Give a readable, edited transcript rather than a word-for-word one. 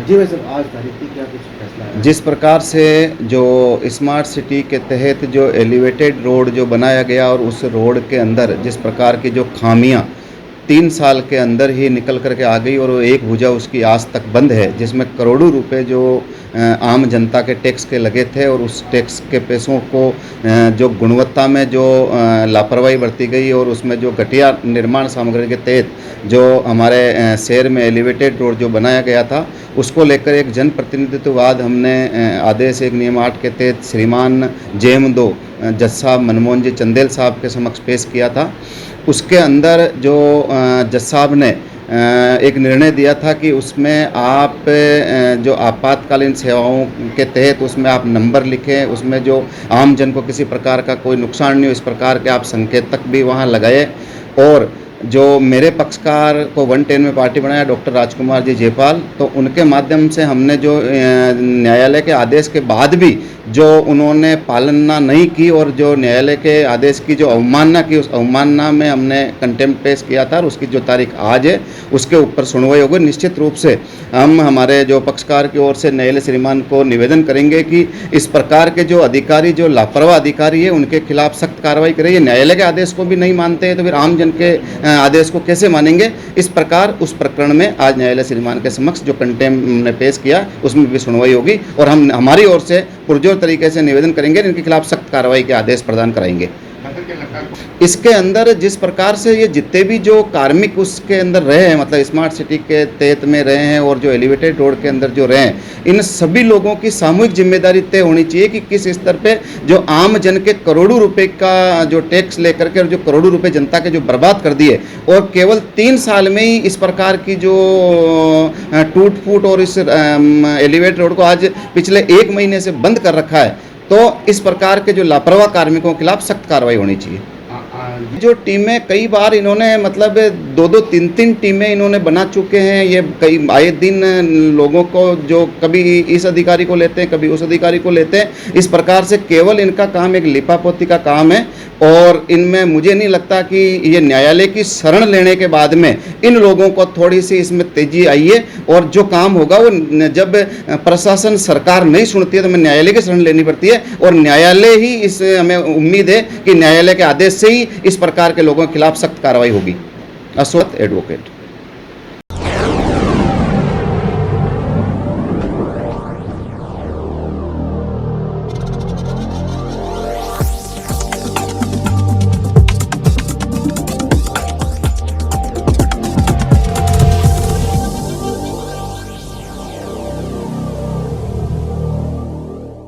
जी भाई साहब, आज तारीख की क्या कुछ फैसला आया? जिस प्रकार से जो स्मार्ट सिटी के तहत जो एलिवेटेड रोड जो बनाया गया और उस रोड के अंदर जिस प्रकार की जो खामियां 3 साल के अंदर ही निकल करके आ गई और वो एक भुजा उसकी आज तक बंद है, जिसमें करोड़ों रुपए जो आम जनता के टैक्स के लगे थे और उस टैक्स के पैसों को जो गुणवत्ता में जो लापरवाही बरती गई और उसमें जो घटिया निर्माण सामग्री के तहत जो हमारे शहर में एलिवेटेड रोड जो बनाया गया था, उसको लेकर एक जनप्रतिनिधित्ववाद हमने आदेश 1 नियम 8 के तहत श्रीमान जेम 2 जज साहब मनमोहन जी चंदेल साहब के समक्ष पेश किया था। उसके अंदर जो जज साहब ने एक निर्णय दिया था कि उसमें आप जो आपातकालीन सेवाओं के तहत उसमें आप नंबर लिखें, उसमें जो आम जन को किसी प्रकार का कोई नुकसान नहीं हो, इस प्रकार के आप संकेतक भी वहाँ लगाए। और जो मेरे पक्षकार को 110 में पार्टी बनाया डॉक्टर राजकुमार जी जयपाल, तो उनके माध्यम से हमने जो न्यायालय के आदेश के बाद भी जो उन्होंने पालना नहीं की और जो न्यायालय के आदेश की जो अवमानना की, उस अवमानना में हमने कंटेम्प्ट पेश किया था और उसकी जो तारीख आज है उसके ऊपर सुनवाई होगी। निश्चित रूप से हम हमारे जो पक्षकार की ओर से न्यायालय श्रीमान को निवेदन करेंगे कि इस प्रकार के जो अधिकारी, जो लापरवाह अधिकारी है, उनके खिलाफ सख्त कार्रवाई करें। ये न्यायालय के आदेश को भी नहीं मानते हैं तो फिर आम जन के आदेश को कैसे मानेंगे। इस प्रकार उस प्रकरण में आज न्यायालय श्रीमान के समक्ष जो कंटेम्प्ट ने पेश किया उसमें भी सुनवाई होगी और हम हमारी ओर से पुरजोर तरीके से निवेदन करेंगे, इनके खिलाफ सख्त कार्रवाई के आदेश प्रदान कराएंगे। इसके अंदर जिस प्रकार से ये जितने भी जो कार्मिक उसके अंदर रहे हैं, मतलब स्मार्ट सिटी के तहत में रहे हैं और जो एलिवेटेड रोड के अंदर जो रहे हैं, इन सभी लोगों की सामूहिक जिम्मेदारी तय होनी चाहिए कि किस स्तर पे जो आम जन के करोड़ों रुपए का जो टैक्स लेकर के और जो करोड़ों रुपए जनता के जो बर्बाद कर दिए और केवल 3 साल में ही इस प्रकार की जो टूट फूट और इस एलिवेटेड रोड को आज पिछले 1 महीने से बंद कर रखा है, तो इस प्रकार के जो लापरवाह कार्मिकों के खिलाफ सख्त कार्रवाई होनी चाहिए। जो टीमें कई बार इन्होंने मतलब 2-2, 3-3 टीमें इन्होंने बना चुके हैं। ये कई आए दिन लोगों को जो कभी इस अधिकारी को लेते हैं, कभी उस अधिकारी को लेते हैं। इस प्रकार से केवल इनका काम एक लिपापोती का काम है और इनमें मुझे नहीं लगता कि ये न्यायालय की शरण लेने के बाद में इन लोगों को थोड़ी सी इसमें तेजी आई है और जो काम होगा वो जब प्रशासन सरकार नहीं सुनती है तो हमें न्यायालय की शरण लेनी पड़ती है और न्यायालय ही इस हमें उम्मीद है कि न्यायालय के आदेश से ही इस प्रकार के लोगों के खिलाफ सख्त कार्रवाई होगी। अशोक एडवोकेट।